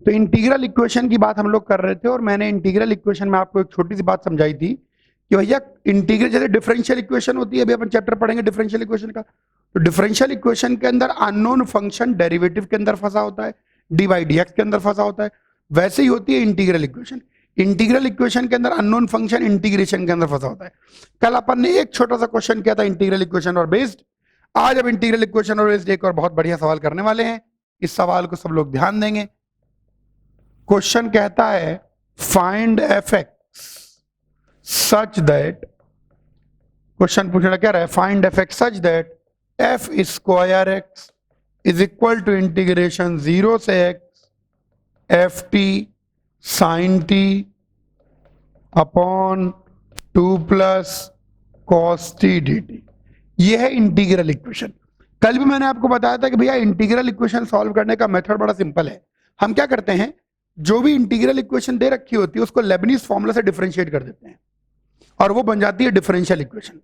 तो integral equation की बात हम लोग कर रहे थे और मैंने इंटीग्रल इक्वेशन में आपको एक छोटी सी बात समझाई थी कि भैया इंटीग्रल जैसे डिफरेंशियल इक्वेशन होती है, अभी अपन चैप्टर पढ़ेंगे डिफरेंशियल इक्वेशन का। तो डिफरेंशियल इक्वेशन के अंदर अननोन फंक्शन डेरिवेटिव के अंदर फंसा होता है, डी बाई डी एक्स के अंदर फंसा होता है। वैसे ही होती है इंटीग्रल इक्वेशन। इंटीग्रल इक्वेशन के अंदर अननोन फंक्शन इंटीग्रेशन के अंदर फंसा होता है। कल अपन ने एक छोटा सा क्वेश्चन किया था इंटीग्रल इक्वेशन और बेस्ड। आज अब इंटीग्रल इक्वेशन और बेस्ड एक और बहुत बढ़िया सवाल करने वाले हैं। इस सवाल को सब लोग ध्यान देंगे। क्वेश्चन कहता है find F x such that, question पूछना क्या रहा है, find F x such that F square X is equal to integration 0 से X F T sine T upon 2 plus cos T D T. यह है इंटीग्रल इक्वेशन। कल भी मैंने आपको बताया था कि भैया इंटीग्रल इक्वेशन सॉल्व करने का मेथड बड़ा सिंपल है। हम क्या करते हैं, जो भी इंटीग्रल इक्वेशन दे रखी होती है उसको लेबनीज फॉर्मूला से डिफरेंशिएट कर देते हैं और वो बन जाती है डिफरेंशियल इक्वेशन।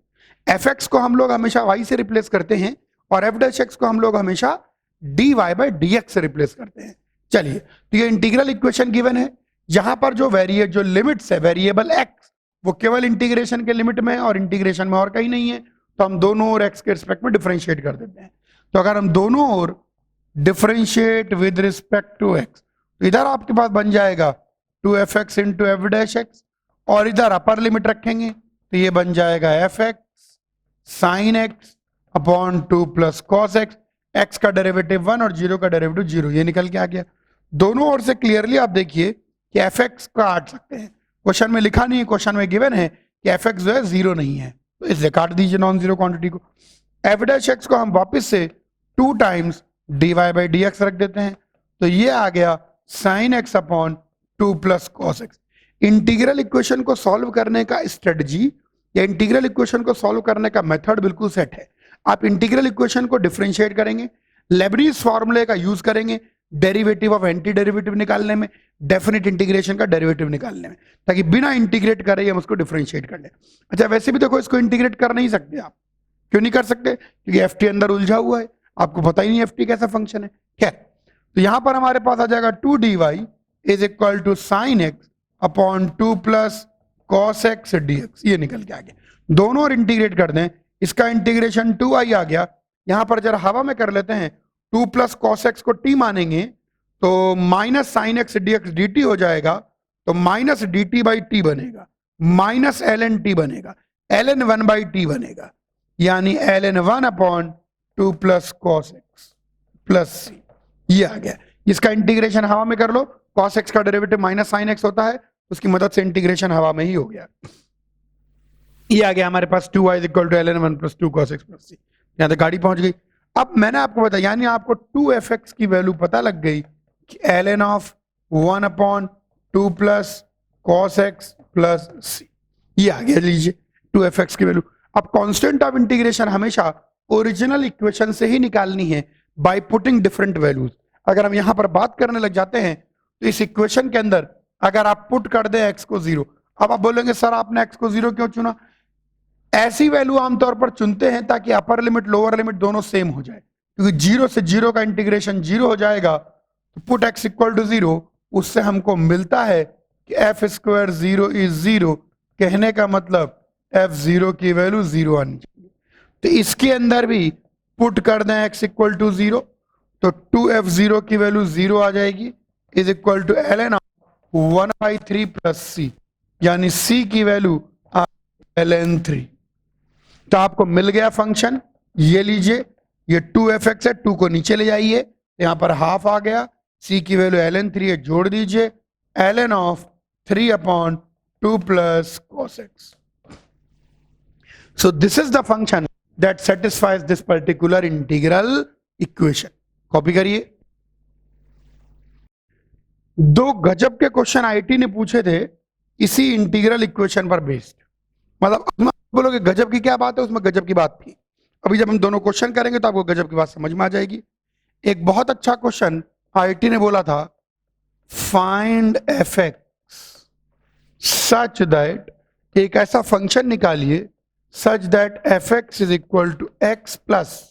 एफ एक्स को हम लोग हमेशा वाई से रिप्लेस करते हैं और एफ डैश एक्स को हम लोग हमेशा D Y by D X से रिप्लेस करते हैं। चलिए, तो ये इंटीग्रल इक्वेशन गिवन है। यहां पर जो लिमिट्स है वेरिएबल एक्स वो केवल इंटीग्रेशन के लिमिट में और इंटीग्रेशन में और कहीं नहीं है, तो हम दोनों ओर एक्स के रिस्पेक्ट में डिफरेंशिएट कर देते हैं। तो अगर हम दोनों ओर differentiate with respect to x, तो इधर आपके पास बन जाएगा 2f(x) into F dash x और इधर अपर लिमिट रखेंगे तो ये बन जाएगा F x sine x upon 2 plus cos x. X का डेरिवेटिव 1 और 0 का डेरिवेटिव 0, ये निकल के आ गया। दोनों ओर से क्लियरली आप देखिए कि एफ एक्स काट सकते हैं। क्वेश्चन में लिखा नहीं है, क्वेश्चन में गिवन है कि एफ एक्स जो है 0 नहीं है, तो इससे काट दीजिए नॉन जीरो क्वांटिटी को। एफ डैश एक्स को हम वापस से 2 times D Y by D X रख देते हैं, तो ये आ गया sine x upon 2 plus cos X. Integral equation को सॉल्व करने का स्ट्रेटजी या इंटीग्रल इक्वेशन को सॉल्व करने का मेथड बिल्कुल सेट है। आप इंटीग्रल इक्वेशन को डिफरेंशिएट करेंगे, लेबनीज फॉर्मूले का यूज करेंगे डेरिवेटिव ऑफ एंटी डेरिवेटिव निकालने में, डेफिनेट इंटीग्रेशन का डेरिवेटिव निकालने में, ताकि बिना इंटीग्रेट करे हम उसको डिफरेंशिएट कर लें। अच्छा, वैसे भी देखो इसको इंटीग्रेट कर नहीं सकते आप। क्यों नहीं कर सकते? क्योंकि एफ टी अंदर उलझा हुआ है, आपको पता ही नहीं एफ टी कैसा फंक्शन है। खैर, तो यहां पर हमारे पास आ जाएगा 2 d y is equal to sine x upon 2 plus cos x d x. ये निकल के आ गया। दोनों और इंटीग्रेट कर दें, इसका इंटीग्रेशन 2i आ गया। यहां पर जरा हवा में कर लेते हैं, 2 प्लस कॉस एक्स को टी मानेंगे तो minus sine x d x d t हो जाएगा, तो minus d t by t बनेगा, माइनस एल एन टी बनेगा, एल एन 1 बाई टी बनेगा, यानी l n 1 upon 2 plus cos x plus सी। ये आ गया। इसका इंटीग्रेशन हवा में कर लो, कॉस एक्स का डेरिवेटिव माइनस साइन एक्स होता है, उसकी मदद से इंटीग्रेशन हवा में ही हो गया। ये आ गया हमारे पास 2y equal to ln 1 plus 2 cos x plus C. यहां तक गाड़ी पहुंच गई। अब मैंने आपको बताया, यानी आपको 2f(x) की वैल्यू पता लग गई कि ln of 1 upon 2 plus cos x plus सी। ये आ गया, लीजिए 2f(x) की वैल्यू। अब कांस्टेंट ऑफ इंटीग्रेशन हमेशा ओरिजिनल इक्वेशन से ही निकालनी है बाय पुटिंग डिफरेंट वैल्यूज। अगर हम यहां पर बात करने लग जाते हैं तो इस इक्वेशन के अंदर अगर आप पुट कर दे x को 0, अब आप बोलेंगे सर आपने x को 0 क्यों चुना? ऐसी वैल्यू आमतौर पर चुनते हैं ताकि अपर लिमिट लोअर लिमिट दोनों सेम हो जाए, क्योंकि 0 से 0 का इंटीग्रेशन 0 हो जाएगा, तो पुट x इक्वल टू 0, उससे हमको मिलता है कि एफ स्क्वायर 0 इज 0। कहने का मतलब f0 की वैल्यू 0 आनी चाहिए। तो इसके अंदर भी पुट कर दें x इक्वल टू 0, तो 2f0 की वैल्यू 0 आ जाएगी, is equal to ln 1/3 plus C, यानी c की वैल्यू ln 3। तो आपको मिल गया फंक्शन। ये लीजिए, ये 2f(x) है, 2 को नीचे ले जाइए, यहां पर हाफ आ गया, c की वैल्यू ln 3 है, जोड़ दीजिए ln of 3 upon 2 plus cos x। So this is the function that satisfies this particular integral equation। Copy करिए। दो गजब के क्वेश्चन आईटी ने पूछे थे इसी इंटीग्रल इक्वेशन पर बेस्ड। मतलब उसमें बोलोगे गजब की क्या बात है, उसमें गजब की बात थी। अभी जब हम दोनों क्वेश्चन करेंगे तो आपको गजब की बात समझ में आ जाएगी। एक बहुत अच्छा क्वेश्चन आईटी ने बोला था, find F x such that, एक ऐसा फंक्शन निकालिए such that f x is equal to x plus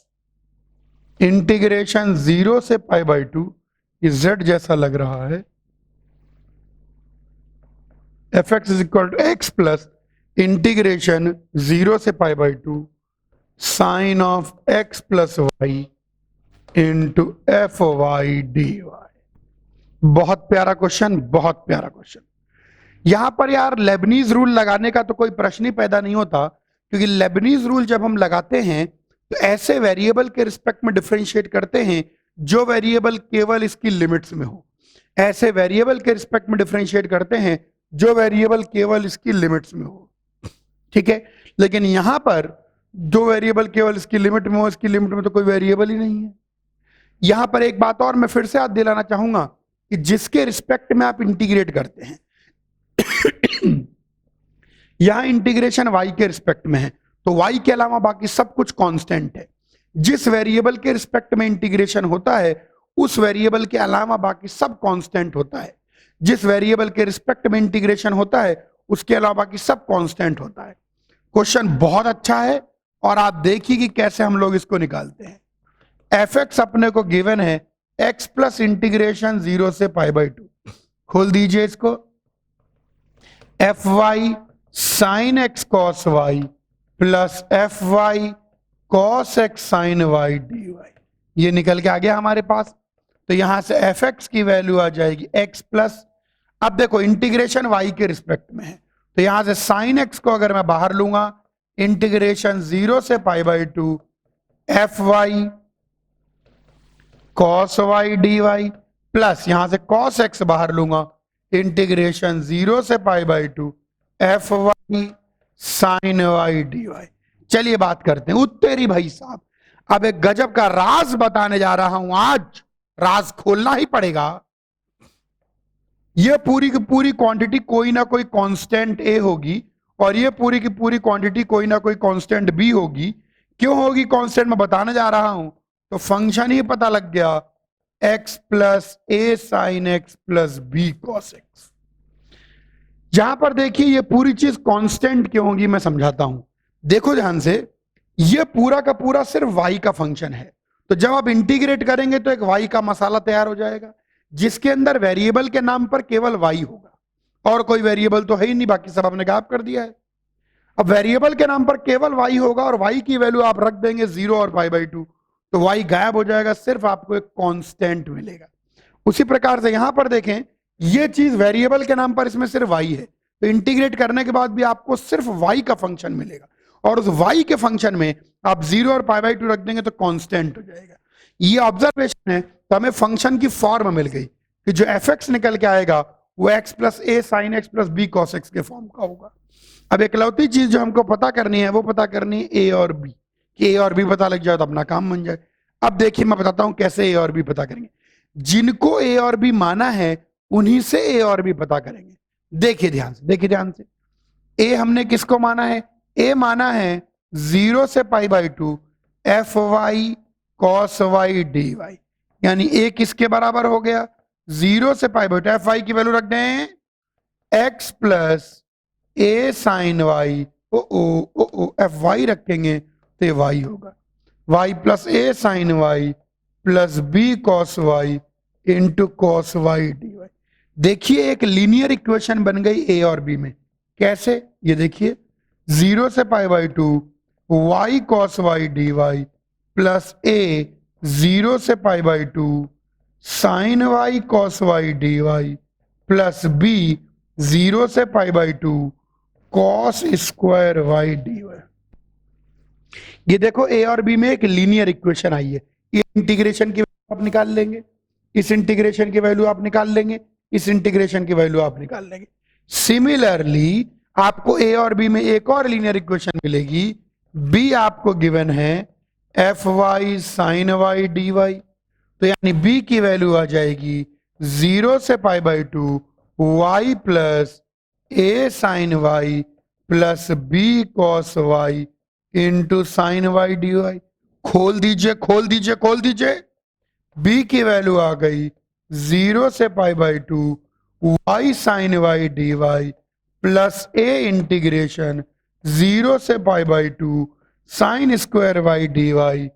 integration 0 से π/2, ये z जैसा लग रहा है, f x is equal to x plus integration 0 से pi by 2 sine of x plus y into f y d y. बहुत प्यारा question, बहुत प्यारा क्वेश्चन। यहां पर यार लेबनीज रूल लगाने का तो कोई प्रश्न ही पैदा नहीं होता, क्योंकि लेबनीज रूल जब हम लगाते हैं तो ऐसे वेरिएबल के रिस्पेक्ट में डिफरेंशिएट करते हैं जो वेरिएबल केवल इसकी लिमिट्स में हो, ऐसे वेरिएबल के रिस्पेक्ट में डिफरेंशिएट करते हैं जो वेरिएबल केवल इसकी लिमिट्स में हो, ठीक है। लेकिन यहां पर जो वेरिएबल केवल इसकी लिमिट में हो, इसकी लिमिट में तो कोई वेरिएबल ही नहीं है। यहां पर एक बात और मैं फिर से याद दिलाना चाहूंगा कि जिसके रिस्पेक्ट में आप इंटीग्रेट करते हैं यहां इंटीग्रेशन y के रिस्पेक्ट में है, तो y के अलावा बाकी सब कुछ कांस्टेंट है। जिस वेरिएबल के रिस्पेक्ट में इंटीग्रेशन होता है उस वेरिएबल के अलावा बाकी सब कांस्टेंट होता है। जिस वेरिएबल के रिस्पेक्ट में इंटीग्रेशन होता है उसके अलावा बाकी सब कांस्टेंट होता है। क्वेश्चन बहुत अच्छा है और आप देखिए कि कैसे हम लोग इसको निकालते हैं। एफ एक्स अपने को गिवन है x प्लस इंटीग्रेशन 0 से पाई बाई 2। खोल दीजिए इसको, f y sine x cos y plus f y cos x sine y d y, ये निकल के आ गया हमारे पास। तो यहां से एफ एक्स की वैल्यू आ जाएगी x प्लस, अब देखो इंटीग्रेशन y के रिस्पेक्ट में है, तो यहां से साइन एक्स को अगर मैं बाहर लूंगा इंटीग्रेशन 0 से pi by 2 f y cos y d y plus यहां से कॉस एक्स बाहर लूंगा इंटीग्रेशन 0 से pi by 2 f y sine y d y. चलिए बात करते हैं। उत्तेरी भाई साहब, अब एक गजब का राज बताने जा रहा हूं, आज राज खोलना ही पड़ेगा। ये पूरी की पूरी क्वांटिटी कोई ना कोई कांस्टेंट ए होगी और ये पूरी की पूरी क्वांटिटी कोई ना कोई कांस्टेंट बी होगी। क्यों होगी कांस्टेंट, मैं बताने जा रहा हूं। तो फंक्शन ही पता लग गया, x plus a sine x plus b cos x. यहां पर देखिए ये पूरी चीज कांस्टेंट क्यों होगी मैं समझाता हूं। देखो ध्यान से, ये पूरा का पूरा सिर्फ y का फंक्शन है, तो जब आप इंटीग्रेट करेंगे तो एक y का मसाला तैयार हो जाएगा जिसके अंदर वेरिएबल के नाम पर केवल y होगा और कोई वेरिएबल तो है ही नहीं, बाकी सब हमने गायब कर दिया है। अब वेरिएबल के नाम पर केवल y होगा और y की वैल्यू आप रख देंगे 0 और पाई बाई 2, तो y गायब हो जाएगा, सिर्फ आपको एक कांस्टेंट मिलेगा। उसी प्रकार से यहां पर देखें, ये चीज वेरिएबल के नाम पर इसमें सिर्फ y है, तो इंटीग्रेट करने के बाद भी आपको सिर्फ y का फंक्शन मिलेगा और उस y के फंक्शन में आप 0 और पाई बाई 2 रख देंगे तो कांस्टेंट हो जाएगा। ये ऑब्जर्वेशन है, तो हमें फंक्शन की फॉर्म मिल गई कि जो एफ एक्स निकल के आएगा वो x plus a sine x plus b cos x के फॉर्म का होगा। अब एकलौती चीज जो हमको पता करनी है वो पता करनी है ए और बी, कि ए और बी पता लग जाए तो अपना काम बन जाए। अब देखिए मैं बताता हूं कैसे ए और बी पता करेंगे। जिनको ए और बी माना है उन्हीं से ए और बी पता करेंगे। देखिए ध्यान से, देखिए ध्यान से, ए हमने किसको माना है, ए माना है 0 से pi by 2 f y cos y d y, यानी ए किसके बराबर हो गया 0 से पाई बाई 2, एफ वाई की वैल्यू रख दें x plus a sine y, o f y रखेंगे तो ये वाई होगा, y plus a sine y plus b cos y into cos y d y. देखिए एक लीनियर इक्वेशन बन गई ए और बी में। कैसे, ये देखिए 0 से pi by 2 y cos y d y plus a 0 से pi by 2 sine y cos y d y plus b 0 से pi by 2 cos square y d y. ये देखो ए और बी में एक लीनियर इक्वेशन आई है। ये इंटीग्रेशन की वैल्यू आप निकाल लेंगे, इस इंटीग्रेशन की वैल्यू आप निकाल लेंगे, इस इंटीग्रेशन की वैल्यू आप निकाल लेंगे। सिमिलरली आपको ए और बी में एक और लीनियर इक्वेशन मिलेगी। बी आपको गिवन है f y sine y d y, तो यानी बी की वैल्यू आ जाएगी 0 से pi by 2 y plus a sine y plus b cos y into sine y d y. खोल दीजिए खोल दीजिए खोल दीजिए, बी की वैल्यू आ गई 0 से pi by 2 y sine y d y plus a integration 0 से pi by 2 sine square y d y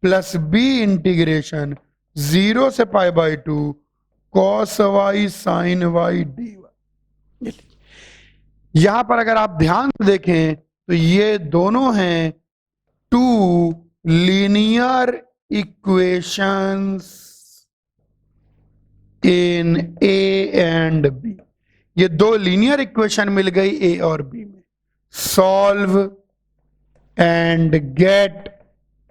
plus b integration 0 से pi by 2 cos y sine y d y. यहां पर अगर आप ध्यान से देखें तो ये दोनों हैं two linear equations in a and b. ये दो लीनियर इक्वेशन मिल गई ए और बी में। Solve and get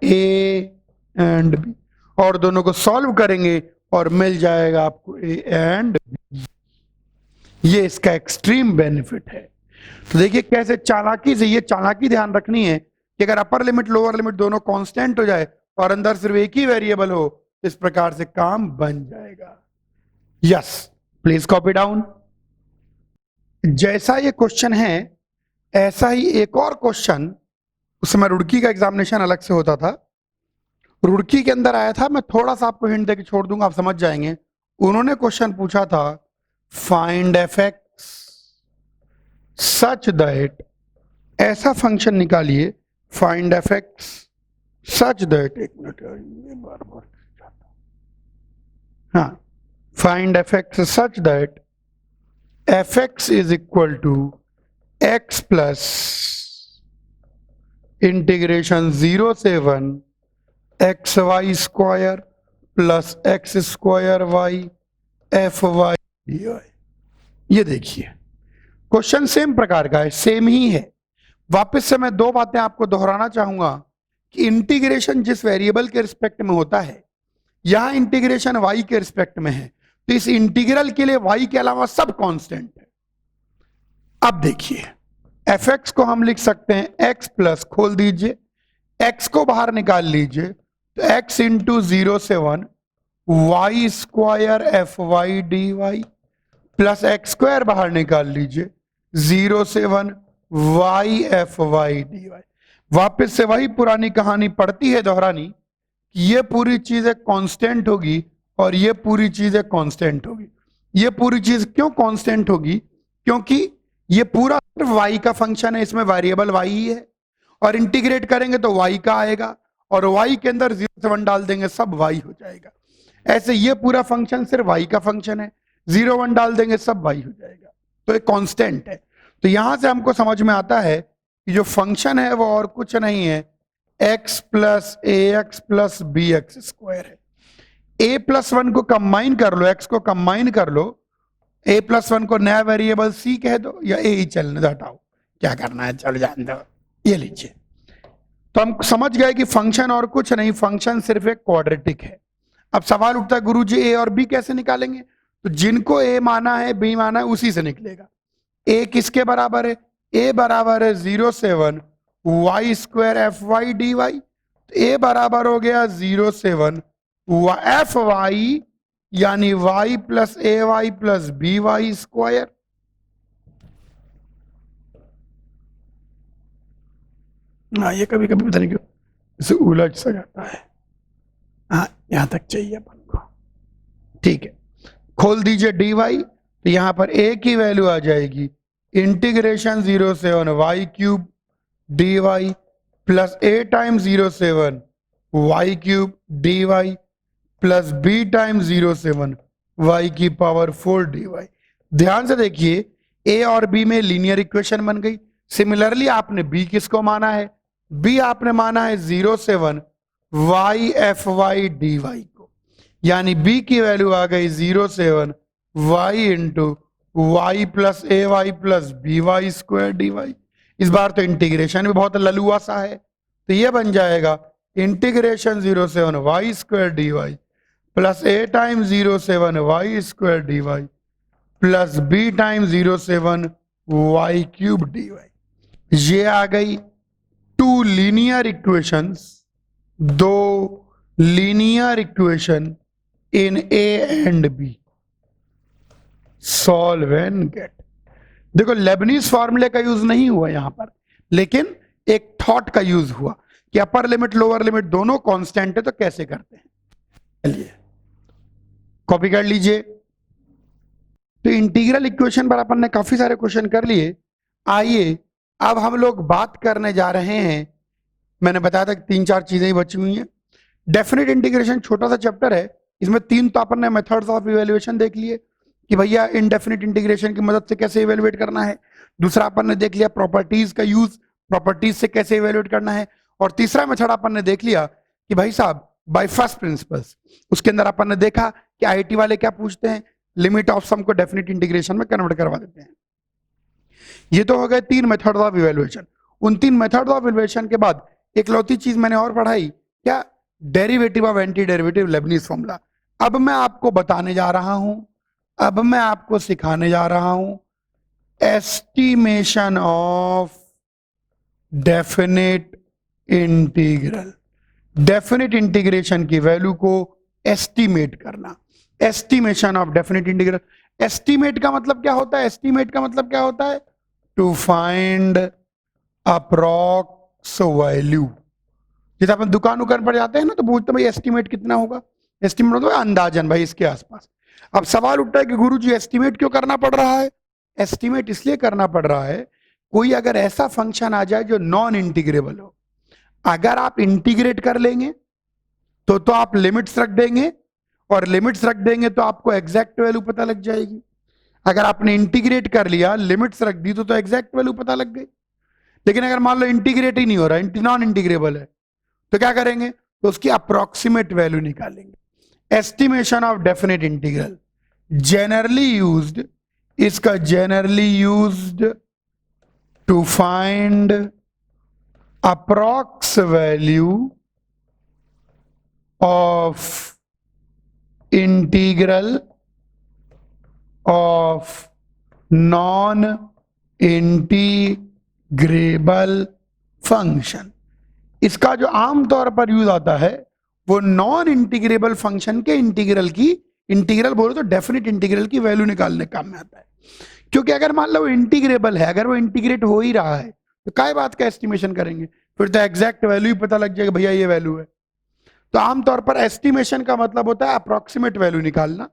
a and b, और दोनों को सॉल्व करेंगे और मिल जाएगा आपको ए एंड बी। ये इसका एक्सट्रीम बेनिफिट है। तो देखिए कैसे चालाकी से, ये चालाकी ध्यान रखनी है कि अगर अपर लिमिट लोअर लिमिट दोनों कांस्टेंट हो जाए और अंदर सिर्फ एक ही वेरिएबल हो, इस प्रकार से काम बन जाएगा। Yes, please copy down. जैसा ये क्वेश्चन है ऐसा ही एक और क्वेश्चन, उस समय रुड़की का एग्जामिनेशन अलग से होता था, रुड़की के अंदर आया था। मैं थोड़ा सा आपको हिंट देके छोड़ दूंगा, आप समझ जाएंगे। उन्होंने क्वेश्चन पूछा था find F x such that, ऐसा फंक्शन निकालिए find F x such that, एक मिनट बार बार, हाँ, find F x such that f x is equal to x plus integration 0 से 1 x y square plus x square y f y d y. ये देखिए question same प्रकार का है, सेम ही है। वापस से मैं दो बातें आपको दोहराना चाहूंगा कि इंटीग्रेशन जिस वेरिएबल के रिस्पेक्ट में होता है, यहां इंटीग्रेशन y के रिस्पेक्ट में है, तो इस इंटीग्रल के लिए y के अलावा सब कांस्टेंट है। अब देखिए एफ एक्स को हम लिख सकते हैं x प्लस, खोल दीजिए, x को बाहर निकाल लीजिए, तो x इंटू 0 से 1 y square f y d y plus x square बाहर निकाल लीजिए, 0 से 1 y f y d y. वापिस से वही पुरानी कहानी पड़ती है दोहरानी, ये पूरी चीजें कांस्टेंट होगी और ये पूरी चीजें कांस्टेंट होगी। ये पूरी चीज क्यों कांस्टेंट होगी? क्योंकि ये पूरा सिर्फ y का फंक्शन है, इसमें वेरिएबल y ही है, और इंटीग्रेट करेंगे तो y का आएगा, और y के अंदर 0 से 1 डाल देंगे सब y हो जाएगा। ऐसे ये पूरा फंक्शन सिर्फ y का फंक्शन है, 0 1 डाल देंगे सब y हो जाएगा, तो ये कांस्टेंट है। तो यहां से हमको समझ में आता है कि जो फंक्शन है वो और कुछ नहीं है, x plus a x plus b x square है। a प्लस 1 को कंबाइन कर लो, x को कंबाइन कर लो, a प्लस 1 को नया वेरिएबल c कह दो, या a ही चलने दो, हटाओ क्या करना है, चल जान दो, ये लीजिए। तो हम समझ गए कि फंक्शन और कुछ नहीं, फंक्शन सिर्फ एक क्वाड्रेटिक है। अब सवाल उठता है गुरुजी a और b कैसे निकालेंगे? तो जिनको a माना है b माना है उसी से निकलेगा। a किसके बराबर है? a बराबर है 0 से 1 y square f y d y, a बराबर हो गया 0 से 1 एफ वाई, यानी y plus a y plus b y square. हाँ, ये कभी कभी पता नहीं क्यों इसे उलझ सा जाता है। हाँ, यहां तक चाहिए अपन को, ठीक है। खोल दीजिए डी वाई, तो यहां पर a की वैल्यू आ जाएगी इंटीग्रेशन 0 से 1 y cube d y plus a time 0 से 1 y cube d y plus b time 0 से 1 y की पावर 4 डी वाई। ध्यान से देखिए a और b में लीनियर इक्वेशन बन गई। सिमिलरली आपने b किसको माना है? b आपने माना है 0 से 1 y f y d y को, यानी b की वैल्यू आ गई 0 से 1 y into y plus a y plus b y square d y. इस बार तो इंटीग्रेशन भी बहुत ललुआ सा है, तो ये बन जाएगा इंटीग्रेशन 0 से 1 y square d y plus a time 0 से 1 y square d y plus b time 0 से 1 वाई क्यूब डी वाई। ये आ गई टू लीनियर इक्वेशंस, दो linear equation in a and b। Solve and get. देखो Leibniz फॉर्मूले का use नहीं हुआ यहां पर, लेकिन एक थॉट का यूज हुआ कि अपर लिमिट लोअर लिमिट दोनों कांस्टेंट है तो कैसे करते हैं। चलिए कॉपी कर लीजिए। तो इंटीग्रल इक्वेशन पर अपन ने काफी सारे क्वेश्चन कर लिए। आइए अब हम लोग बात करने जा रहे हैं, मैंने बताया था कि 3-4 चीजें ही बची हुई हैं। डेफिनेट इंटीग्रेशन छोटा सा चैप्टर है, इसमें 3 तो अपन ने मेथड्स ऑफ इवैल्यूएशन देख लिए, कि भैया इनडेफिनिट इंटीग्रेशन की मदद से कैसे इवेलुएट करना है। दूसरा अपन ने देख लिया प्रॉपर्टीज का यूज, प्रॉपर्टीज से कैसे इवेलुएट करना है। और तीसरा मेथड अपन ने देख लिया कि भाई साहब बाय फर्स्ट प्रिंसिपल्स। उसके अंदर अपन ने देखा कि आईआईटी वाले क्या पूछते हैं, लिमिट ऑफ सम को डेफिनिट इंटीग्रेशन में कन्वर्ट करवा देते हैं। ये तो हो गए 3 मेथड ऑफ इवेलुएशन। उन 3 मेथड ऑफ इवेलुएशन के बाद एक लौती चीज मैंने और पढ़ाई, क्या, derivative of anti derivative Lebanese formula. अब मैं आपको बताने जा रहा हूं, अब मैं आपको सिखाने जा रहा हूं estimation of definite integral. Definite integration की वैल्यू को एस्टिमेट करना, estimation of definite integral. Estimate का मतलब क्या होता है, एस्टिमेट का मतलब क्या होता है, टू फाइंड अप्रॉक्स वैल्यू। जैसे अपन दुकान पर जाते हैं ना तो पूछते भाई एस्टिमेट कितना होगा, एस्टिमेट मतलब अंदाजन भाई इसके आसपास। अब सवाल उठता है कि गुरुजी एस्टिमेट क्यों करना पड़ रहा है। एस्टिमेट इसलिए करना पड़ रहा है, कोई अगर ऐसा फंक्शन आ जाए जो नॉन इंटीग्रेबल हो, अगर आप इंटीग्रेट कर लेंगे तो आप लिमिट्स रख देंगे, और लिमिट्स रख देंगे तो आपको एग्जैक्ट वैल्यू पता लग जाएगी। अगर आपने इंटीग्रेट कर लिया, लिमिट्स रख दी तो एग्जैक्ट वैल्यू पता लग गई। लेकिन अगर मान लो इंटीग्रेट ही नहीं हो रहा, नॉन इंटीग्रेबल है, तो क्या करेंगे, तो उसकी अप्रोक्सीमेट वैल्यू निकालेंगे। Estimation of definite integral generally used, इसका generally used to find approx value of integral of non integrable function. इसका जो आमतौर पर यूज आता है वो नॉन इंटीग्रेबल फंक्शन के इंटीग्रल की, इंटीग्रल बोलो तो डेफिनिट इंटीग्रल की वैल्यू निकालने काम में आता है। क्योंकि अगर मान लो वो इंटीग्रेबल है, अगर वो इंटीग्रेट हो ही रहा है, तो काय बात का एस्टिमेशन करेंगे, फिर तो एग्जैक्ट वैल्यू ही पता लग जाएगा भैया ये वैल्यू है। तो आमतौर पर एस्टिमेशन का मतलब होता है अप्रोक्सीमेट वैल्यू निकालना।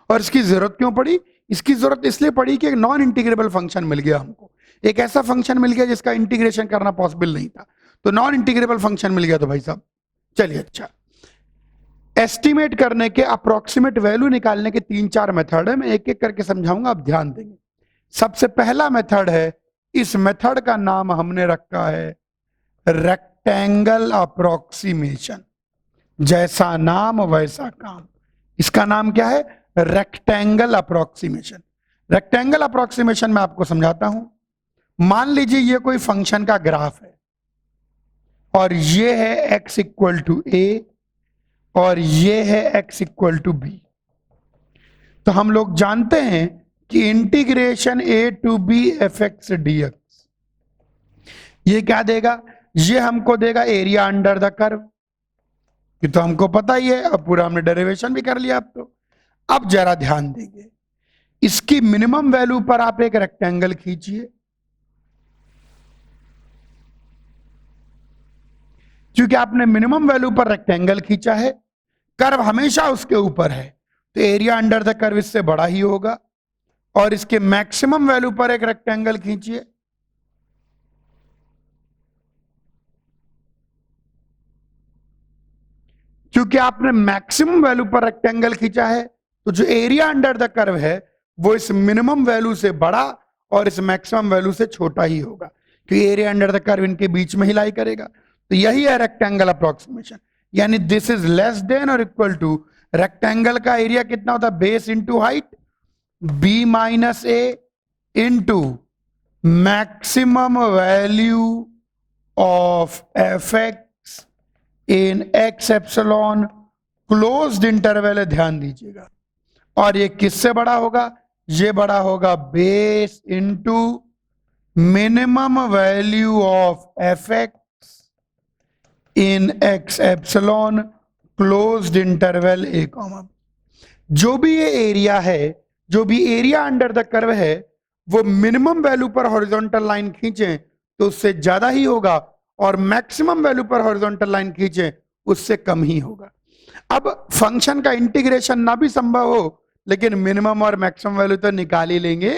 और इसकी जरूरत क्यों पड़ी, इसकी जरूरत इसलिए पड़ी कि एक नॉन इंटीग्रेबल फंक्शन मिल गया हमको, एक ऐसा फंक्शन मिल गया जिसका इंटीग्रेशन करना पॉसिबल नहीं था, तो नॉन इंटीग्रेबल फंक्शन मिल गया। तो भाई साहब चलिए, अच्छा, एस्टिमेट करने के, अप्रोक्सीमेट वैल्यू निकालने के 3-4 मेथड है, मैं एक एक करके समझाऊंगा, आप ध्यान देंगे। सबसे पहला मेथड है, इस मेथड का नाम हमने रखा है रेक्टेंगल अप्रोक्सीमेशन। जैसा नाम वैसा काम, इसका नाम क्या है, रेक्टेंगल अप्रोक्सीमेशन। रेक्टेंगल अप्रोक्सीमेशन में आपको समझाता हूं। मान लीजिए ये कोई फंक्शन का ग्राफ है और ये है x इक्वल टू ए और ये है x इक्वल टू बी। तो हम लोग जानते हैं कि integration a to b fx dx ये क्या देगा, ये हमको देगा एरिया अंडर द कर्व। ये तो हमको पता ही है, अब पूरा हमने डेरिवेशन भी कर लिया। अब जरा ध्यान देंगे, इसकी मिनिमम वैल्यू पर आप एक रेक्टेंगल खींचिए, क्योंकि आपने मिनिमम वैल्यू पर रेक्टेंगल खींचा है, कर्व हमेशा उसके ऊपर है, तो एरिया अंडर द कर्व इससे बड़ा ही होगा। और इसके मैक्सिमम वैल्यू पर एक रेक्टेंगल खींचिए, क्योंकि आपने मैक्सिमम वैल्यू पर रेक्टेंगल खींचा है, तो जो एरिया अंडर द कर्व है वो इस मिनिमम वैल्यू से बड़ा और इस मैक्सिमम वैल्यू से छोटा ही होगा, क्योंकि एरिया अंडर द कर्व इनके बीच में ही लाई करेगा। तो यही है रेक्टेंगल अप्रोक्सीमेशन, यानी दिस इज लेस देन और इक्वल टू, रेक्टेंगल का एरिया कितना होता है, base into height, b minus a into maximum value of f x in x epsilon closed interval है, ध्यान दीजिएगा। और ये किससे बड़ा होगा, ये बड़ा होगा base into minimum value of f x in x epsilon closed interval A comma. जो भी ये एरिया है, जो भी एरिया अंडर द कर्व है, वो मिनिमम वैल्यू पर हॉरिजॉन्टल लाइन खींचे तो उससे ज्यादा ही होगा, और मैक्सिमम वैल्यू पर हॉरिजॉन्टल लाइन खींचे उससे कम ही होगा। अब फंक्शन का इंटीग्रेशन ना भी संभव हो, लेकिन मिनिमम और मैक्सिमम वैल्यू तो निकाल ही लेंगे।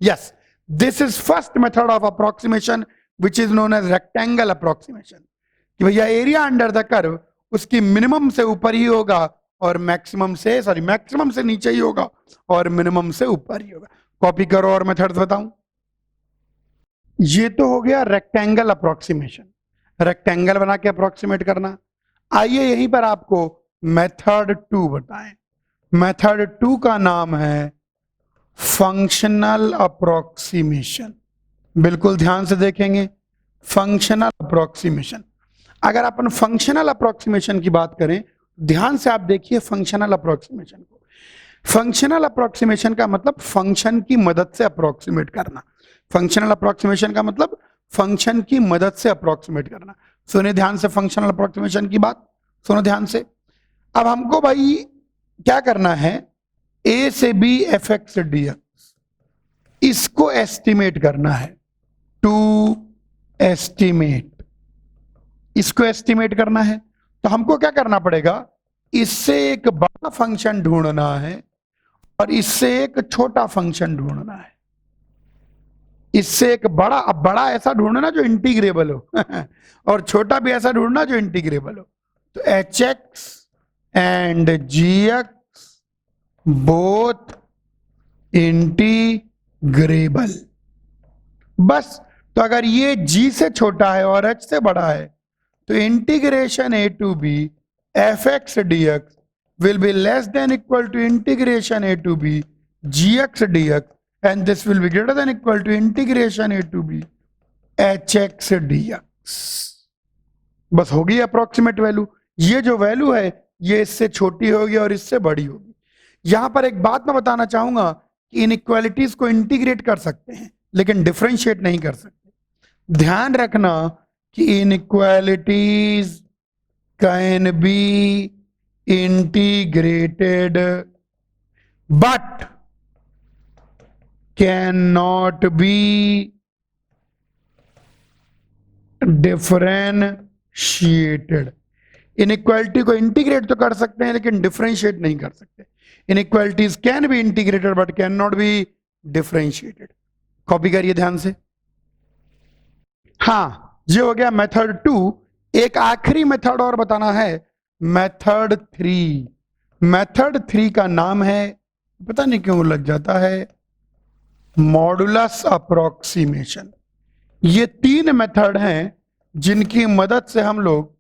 Yes, this is first method of approximation which is known as rectangle approximation, कि भैया एरिया अंडर द कर्व उसकी मिनिमम से ऊपर ही होगा और मैक्सिमम से नीचे ही होगा और मिनिमम से ऊपर ही होगा। कॉपी करो और मेथड्स बताऊं। ये तो हो गया रेक्टेंगल अप्रोक्सीमेशन, रेक्टेंगल बना के अप्रोक्सीमेट करना। आइए यहीं पर आपको मेथड 2 बताएं। मेथड 2 का नाम है फंक्शनल अप्रोक्सीमेशन। बिल्कुल ध्यान से देखेंगे, फंक्शनल अप्रोक्सीमेशन। अगर अपन फंक्शनल अप्रोक्सीमेशन की बात करें, ध्यान से आप देखिए फंक्शनल अप्रोक्सीमेशन को। फंक्शनल अप्रोक्सीमेशन का मतलब फंक्शन की मदद से अप्रोक्सीमेट करना। फंक्शनल अप्रोक्सीमेशन का मतलब फंक्शन की मदद से अप्रोक्सीमेट करना। सुने ध्यान से फंक्शनल अप्रोक्सीमेशन की बात, सुनो ध्यान से। अब हमको भाई क्या करना है, ए से b f x d x, इसको एस्टिमेट करना है। टू एस्टिमेट, इसको एस्टिमेट करना है तो हमको क्या करना पड़ेगा, इससे एक बड़ा फंक्शन ढूंढना है और इससे एक छोटा फंक्शन ढूंढना है। इससे एक बड़ा, अब बड़ा ऐसा ढूंढना जो इंटीग्रेबल हो और छोटा भी ऐसा ढूंढना जो इंटीग्रेबल हो। तो h x and g x both integrable. बस, तो अगर ये g से छोटा है और h से बड़ा है तो integration a to b f x d x will be less than equal to integration a to b g x d x and this will be greater than equal to integration a to b hx dx। बस होगी approximate value. ये जो value है ये इससे छोटी होगी और इससे बड़ी होगी। यहां पर एक बात मैं बताना चाहूंगा कि इनइक्वालिटीज को इंटीग्रेट कर सकते हैं लेकिन डिफरेंशिएट नहीं कर सकते। ध्यान रखना कि inequalities can be integrated but cannot be differentiated। Inequality को इंटीग्रेट तो कर सकते हैं लेकिन डिफरेंशिएट नहीं कर सकते। Inequalities can be integrated but can not be differentiated. Copy करिए ध्यान से। हाँ, ये हो गया मेथड 2। एक आखिरी मेथड और बताना है, मेथड 3। मेथड 3 का नाम है, पता नहीं क्यों लग जाता है, मॉडुलस अप्रोक्सीमेशन। ये 3 मेथड हैं जिनकी मदद से हम लोग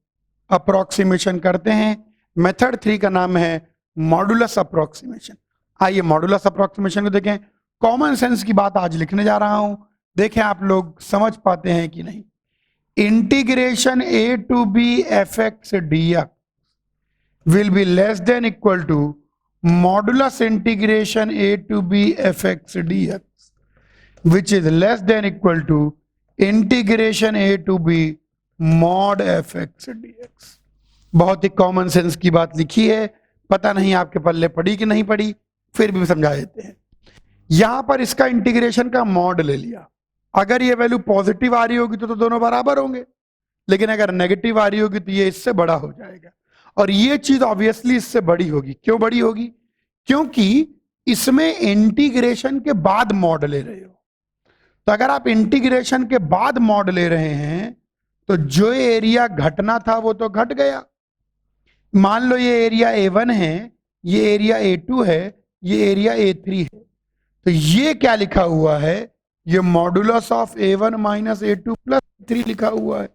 अप्रोक्सीमेशन करते हैं। मेथड 3 का नाम है मॉडुलस अप्रोक्सीमेशन। आइए मॉडुलस अप्रोक्सीमेशन को देखें। कॉमन सेंस की बात आज लिखने जा रहा हूं, देखें आप लोग समझ पाते हैं कि नहीं। Integration a to b f x d x will be less than equal to modulus integration a to b f x d x which is less than equal to integration a to b mod fx dx। बहुत ही common sense की बात लिखी है, पता नहीं आपके पल्ले पड़ी कि नहीं पड़ी, फिर भी समझा देते हैं। यहां पर इसका इंटीग्रेशन का मॉड ले लिया। अगर ये वैल्यू पॉजिटिव आ रही होगी तो दोनों बराबर होंगे, लेकिन अगर नेगेटिव आ रही होगी तो ये इससे बड़ा हो जाएगा और ये चीज ऑब्वियसली इससे बड़ी होगी। क्यों बड़ी होगी? क्योंकि इसमें इंटीग्रेशन के बाद मॉड ले रहे हो। तो अगर आप इंटीग्रेशन के बाद मॉड ले रहे हैं तो जो एरिया घटना था वो तो घट गया। मान लो ये एरिया A1 है, ये एरिया A2 है, ये एरिया A3 है, तो ये क्या लिखा हुआ है, ये modulus of A1 minus A2 plus A3 लिखा हुआ है।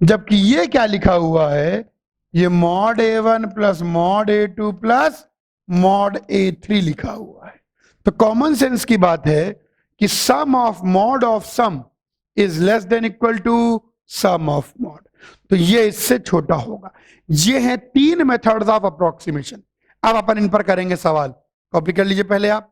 जबकि ये क्या लिखा हुआ है, ये mod A1 plus mod A2 plus mod A3 लिखा हुआ है। तो कॉमन सेंस की बात है कि sum of mod of sum is less than equal to sum of mod, तो ये इससे छोटा होगा। ये हैं 3 मेथड्स ऑफ अप्रोक्सीमेशन। अब अपन इन पर करेंगे सवाल। कॉपी कर लीजिए पहले आप।